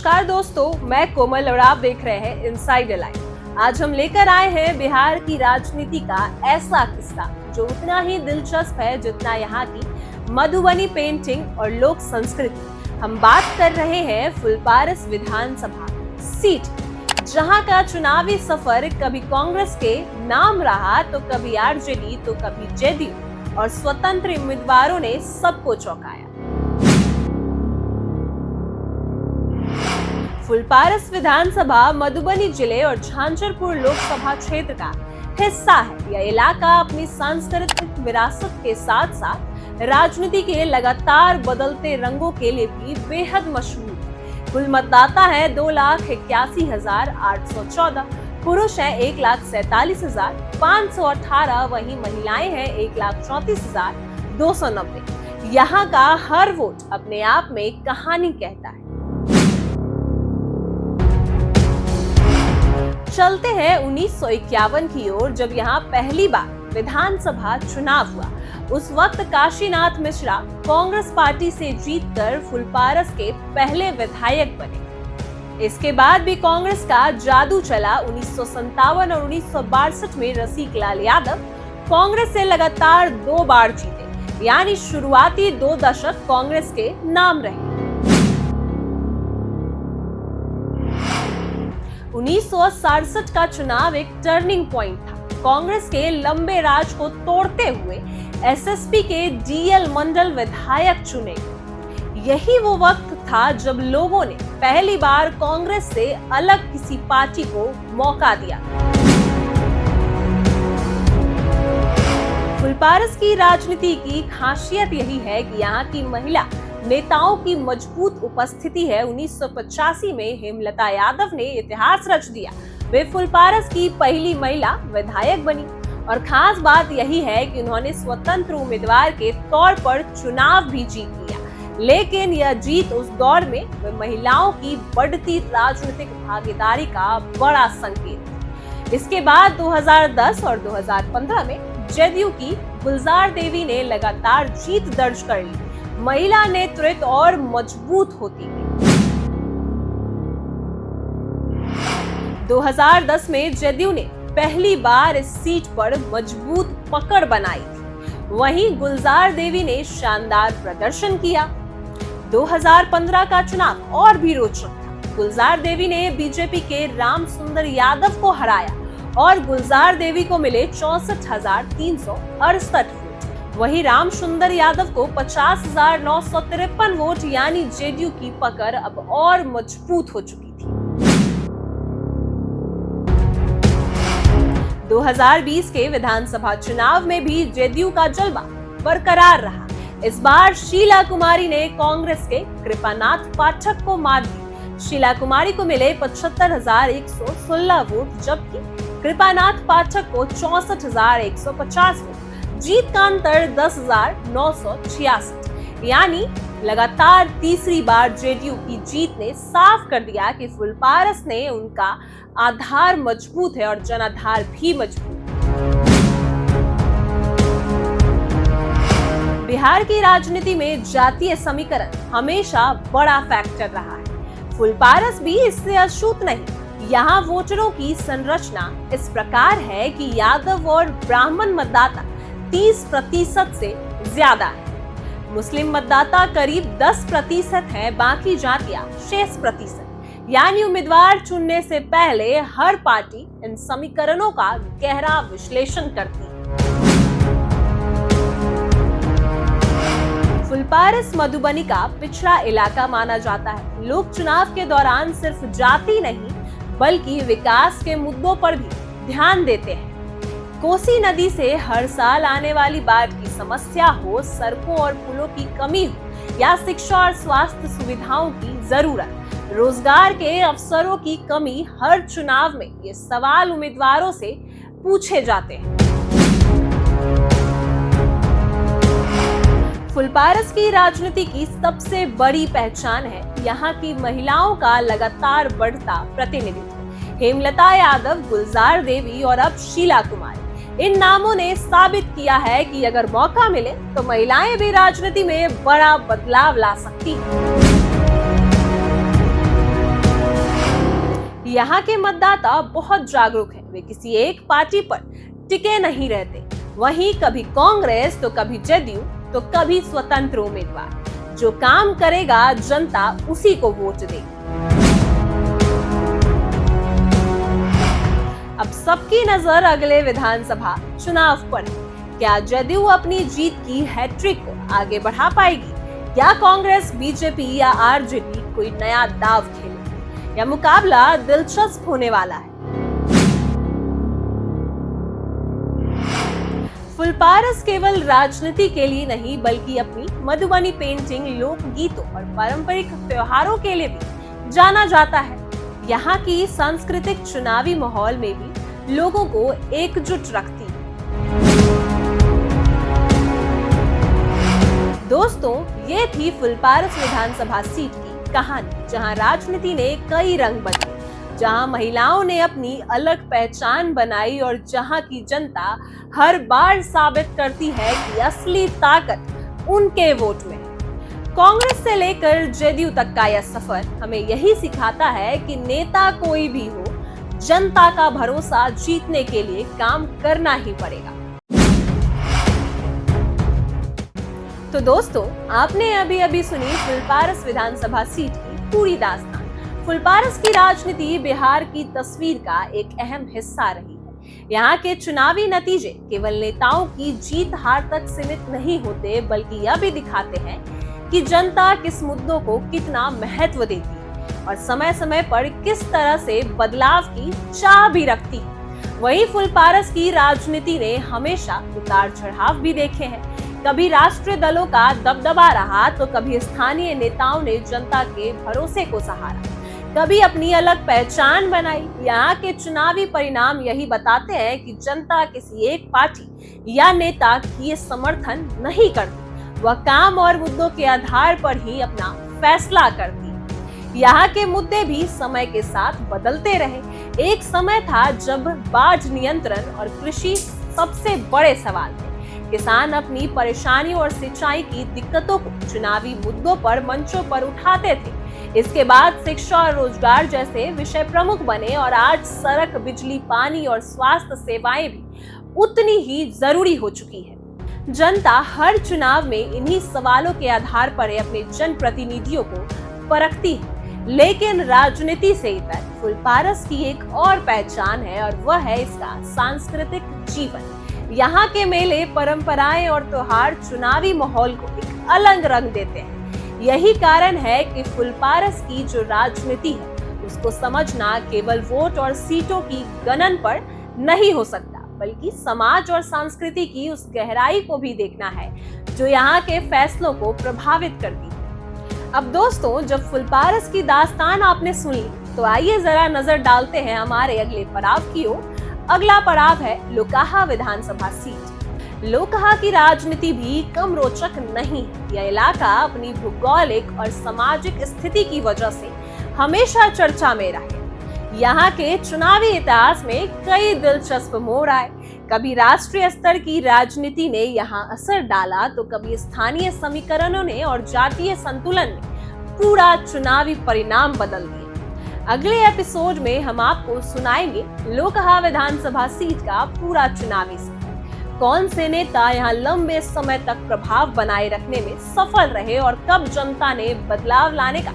नमस्कार दोस्तों, मैं कोमल और आप देख रहे हैं इनसाइड लाइव। आज हम लेकर आए हैं बिहार की राजनीति का ऐसा किस्सा जो उतना ही दिलचस्प है जितना यहाँ की मधुबनी पेंटिंग और लोक संस्कृति। हम बात कर रहे हैं फुलपारस विधानसभा सीट, जहाँ का चुनावी सफर कभी कांग्रेस के नाम रहा तो कभी आरजेडी तो कभी जेडीयू और स्वतंत्र उम्मीदवारों ने सबको चौंकाया। फुलपारस विधानसभा मधुबनी जिले और झांझरपुर लोकसभा क्षेत्र का हिस्सा है। यह इलाका अपनी सांस्कृतिक विरासत के साथ साथ राजनीति के लगातार बदलते रंगों के लिए भी बेहद मशहूर है। कुल मतदाता है 2,81,814, पुरुष है 1,47,518, वहीं महिलाएं हैं 1,34,290। यहाँ का हर वोट अपने आप में एक कहानी कहता है। चलते हैं 1951 की ओर, जब यहाँ पहली बार विधानसभा चुनाव हुआ। उस वक्त काशीनाथ मिश्रा कांग्रेस पार्टी से जीतकर फुलपारस के पहले विधायक बने। इसके बाद भी कांग्रेस का जादू चला। 1957 और 1962 में रसिक लाल यादव कांग्रेस से लगातार 2 बार जीते, यानी शुरुआती 2 दशक कांग्रेस के नाम रहे। 1967 का चुनाव एक टर्निंग पॉइंट था। कांग्रेस के लंबे राज को तोड़ते हुए एसएसपी के डीएल मंडल विधायक चुने गए। यही वो वक्त था जब लोगों ने पहली बार कांग्रेस से अलग किसी पार्टी को मौका दिया। फुलपारस की राजनीति की खासियत यही है कि यहाँ की महिला नेताओं की मजबूत उपस्थिति है। 1985 में हेमलता यादव ने इतिहास रच दिया। वे फुलपारस की पहली महिला विधायक बनी और खास बात यही है कि उन्होंने स्वतंत्र उम्मीदवार के तौर पर चुनाव भी जीत लिया। लेकिन यह जीत उस दौर में महिलाओं की बढ़ती राजनीतिक भागीदारी का बड़ा संकेत है। इसके बाद 2010 और 2015 में जेडीयू की गुलजार देवी ने लगातार जीत दर्ज कर ली। महिला नेतृत्व और मजबूत होती गई। 2010 में जेडीयू ने पहली बार इस सीट पर मजबूत पकड़ बनाई थी। वहीं गुलजार देवी ने शानदार प्रदर्शन किया। 2015 का चुनाव और भी रोचक था। गुलजार देवी ने बीजेपी के राम सुंदर यादव को हराया और गुलजार देवी को मिले 64,368 वोट। वहीं राम सुंदर यादव को 50,953 वोट, यानी जेडीयू की पकड़ अब और मजबूत हो चुकी थी। 2020 के विधानसभा चुनाव में भी जेडीयू का जलवा बरकरार रहा। इस बार शीला कुमारी ने कांग्रेस के कृपानाथ पाठक को मात दी। शीला कुमारी को मिले 75,116 वोट, जबकि कृपानाथ पाठक को 64,150 वोट। जीत का अंतर 10,966, यानी लगातार तीसरी बार जेडीयू की जीत ने साफ कर दिया कि फुलपारस ने उनका आधार मजबूत है और जनाधार भी मजबूत। बिहार की राजनीति में जातीय समीकरण हमेशा बड़ा फैक्टर रहा है। फुलपारस भी इससे अछूत नहीं। यहाँ वोटरों की संरचना इस प्रकार है कि यादव और ब्राह्मण मतदाता 30% से ज्यादा है। मुस्लिम मतदाता करीब 10% है, बाकी जातियां शेष प्रतिशत। यानी उम्मीदवार चुनने से पहले हर पार्टी इन समीकरणों का गहरा विश्लेषण करती है। फुलपारस मधुबनी का पिछड़ा इलाका माना जाता है। लोग चुनाव के दौरान सिर्फ जाति नहीं बल्कि विकास के मुद्दों पर भी ध्यान देते हैं। कोसी नदी से हर साल आने वाली बाढ़ की समस्या हो, सड़कों और पुलों की कमी हो, या शिक्षा और स्वास्थ्य सुविधाओं की जरूरत, रोजगार के अवसरों की कमी, हर चुनाव में ये सवाल उम्मीदवारों से पूछे जाते हैं। फुलपारस की राजनीति की सबसे बड़ी पहचान है यहाँ की महिलाओं का लगातार बढ़ता प्रतिनिधित्व। हेमलता यादव, गुलजार देवी और अब शीला कुमारी, इन नामों ने साबित किया है कि अगर मौका मिले तो महिलाएं भी राजनीति में बड़ा बदलाव ला सकती हैं। यहाँ के मतदाता बहुत जागरूक हैं। वे किसी एक पार्टी पर टिके नहीं रहते। वहीं कभी कांग्रेस तो कभी जदयू तो कभी स्वतंत्र उम्मीदवार। जो काम करेगा जनता उसी को वोट दे। अब सबकी नजर अगले विधानसभा चुनाव पर है। क्या जदयू अपनी जीत की हैट्रिक को आगे बढ़ा पाएगी? क्या कांग्रेस, बीजेपी या आरजेडी कोई नया दांव खेलेगी? यह मुकाबला दिलचस्प होने वाला है। फुलपारस केवल राजनीति के लिए नहीं बल्कि अपनी मधुबनी पेंटिंग, लोकगीतों और पारंपरिक त्योहारों के लिए भी जाना जाता है। यहाँ की सांस्कृतिक चुनावी माहौल में भी लोगों को एकजुट रखती है। दोस्तों, ये थी फुलपारस विधानसभा सीट की कहानी, जहां राजनीति ने कई रंग बदले, जहां महिलाओं ने अपनी अलग पहचान बनाई और जहां की जनता हर बार साबित करती है कि असली ताकत उनके वोट में है। कांग्रेस से लेकर जदयू तक का यह सफर हमें यही सिखाता है कि नेता कोई भी हो, जनता का भरोसा जीतने के लिए काम करना ही पड़ेगा। तो दोस्तों, आपने अभी सुनी फुलपारस विधानसभा सीट की पूरी दास्तान। फुलपारस की राजनीति बिहार की तस्वीर का एक अहम हिस्सा रही है। यहाँ के चुनावी नतीजे केवल नेताओं की जीत हार तक सीमित नहीं होते, बल्कि यह भी दिखाते हैं कि जनता किस मुद्दों को कितना महत्व देती है और समय समय पर किस तरह से बदलाव की चाह भी रखती है। वहीं फुलपारस की राजनीति ने हमेशा उतार चढ़ाव भी देखे हैं। कभी राष्ट्रीय दलों का दबदबा रहा तो कभी स्थानीय नेताओं ने जनता के भरोसे को सहारा, कभी अपनी अलग पहचान बनाई। यहाँ के चुनावी परिणाम यही बताते हैं कि जनता किसी एक पार्टी या नेता की समर्थन नहीं करती। वह काम और मुद्दों के आधार पर ही अपना फैसला करती है। यहाँ के मुद्दे भी समय के साथ बदलते रहे। एक समय था जब बाढ़ नियंत्रण और कृषि सबसे बड़े सवाल थे। किसान अपनी परेशानियों और सिंचाई की दिक्कतों को चुनावी मुद्दों पर मंचों पर उठाते थे। इसके बाद शिक्षा और रोजगार जैसे विषय प्रमुख बने और आज सड़क, बिजली, पानी और स्वास्थ्य सेवाएं भी उतनी ही जरूरी हो चुकी है। जनता हर चुनाव में इन्हीं सवालों के आधार पर अपने जनप्रतिनिधियों को परखती है। लेकिन राजनीति से इतर फुलपारस की एक और पहचान है और वह है इसका सांस्कृतिक जीवन। यहाँ के मेले, परंपराएं और त्योहार चुनावी माहौल को एक अलग रंग देते हैं। यही कारण है कि फुलपारस की जो राजनीति है उसको समझना केवल वोट और सीटों की गणन पर नहीं हो सकता, बल्कि समाज और संस्कृति की उस गहराई को भी देखना है जो यहाँ के फैसलों को प्रभावित करती है। अब दोस्तों, जब फुलपारस की दास्तान आपने सुन ली तो आइए जरा नजर डालते हैं हमारे अगले पड़ाव की ओर। अगला पड़ाव है लोकहा विधानसभा सीट। लोकहा की राजनीति भी कम रोचक नहीं है। यह इलाका अपनी भौगोलिक और सामाजिक स्थिति की वजह से हमेशा चर्चा में रहे। यहाँ के चुनावी इतिहास में कई दिलचस्प मोड़ आए। कभी राष्ट्रीय स्तर की राजनीति ने यहाँ असर डाला तो कभी स्थानीय समीकरणों ने और जातीय संतुलन ने पूरा चुनावी परिणाम बदल दिए। अगले एपिसोड में हम आपको सुनाएंगे लोकहा विधानसभा सीट का पूरा चुनावी सफर। कौन से नेता यहाँ लंबे समय तक प्रभाव बनाए रखने में सफल रहे और कब जनता ने बदलाव लाने का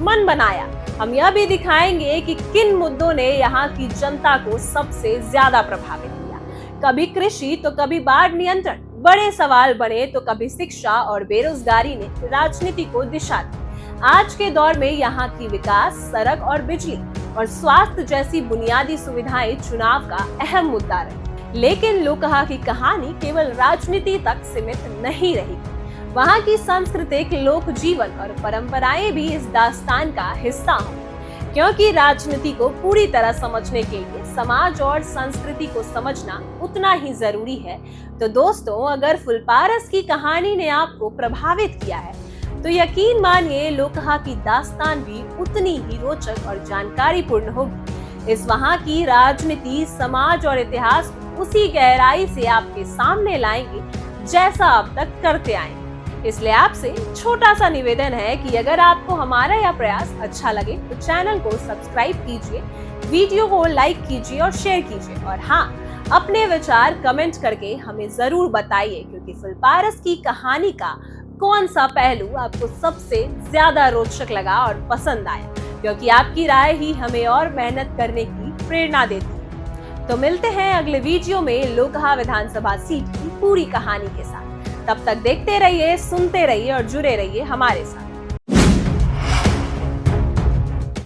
मन बनाया। हम यह भी दिखाएंगे कि किन मुद्दों ने यहाँ की जनता को सबसे ज्यादा प्रभावित किया। कभी कृषि तो कभी बाढ़ नियंत्रण बड़े सवाल बने तो कभी शिक्षा और बेरोजगारी ने राजनीति को दिशा दी। आज के दौर में यहाँ की विकास, सड़क और बिजली और स्वास्थ्य जैसी बुनियादी सुविधाएं चुनाव का अहम मुद्दा रही। लेकिन लोकहा की कहानी केवल राजनीति तक सीमित नहीं रही। वहाँ की सांस्कृतिक, लोक जीवन और परंपराएं भी इस दास्तान का हिस्सा हों। क्योंकि राजनीति को पूरी तरह समझने के लिए समाज और संस्कृति को समझना उतना ही जरूरी है। तो दोस्तों, अगर फुलपारस की कहानी ने आपको प्रभावित किया है तो यकीन मानिए लोकहा की दास्तान भी उतनी ही रोचक और जानकारी पूर्ण होगी। इस वहाँ की राजनीति, समाज और इतिहास को उसी गहराई से आपके सामने लाएंगे जैसा अब तक करते आए। इसलिए आपसे छोटा सा निवेदन है कि अगर आपको हमारा यह प्रयास अच्छा लगे तो चैनल को सब्सक्राइब कीजिए, वीडियो को लाइक कीजिए और शेयर कीजिए और हाँ, अपने विचार कमेंट करके हमें जरूर बताइए, क्योंकि फुलपारस की कहानी का कौन सा पहलू आपको सबसे ज्यादा रोचक लगा और पसंद आया, क्योंकि आपकी राय ही हमें और मेहनत करने की प्रेरणा देती है। तो मिलते हैं अगले वीडियो में लोकहा विधानसभा सीट की पूरी कहानी के साथ। तब तक देखते रहिए, सुनते रहिए और जुड़े रहिए हमारे साथ।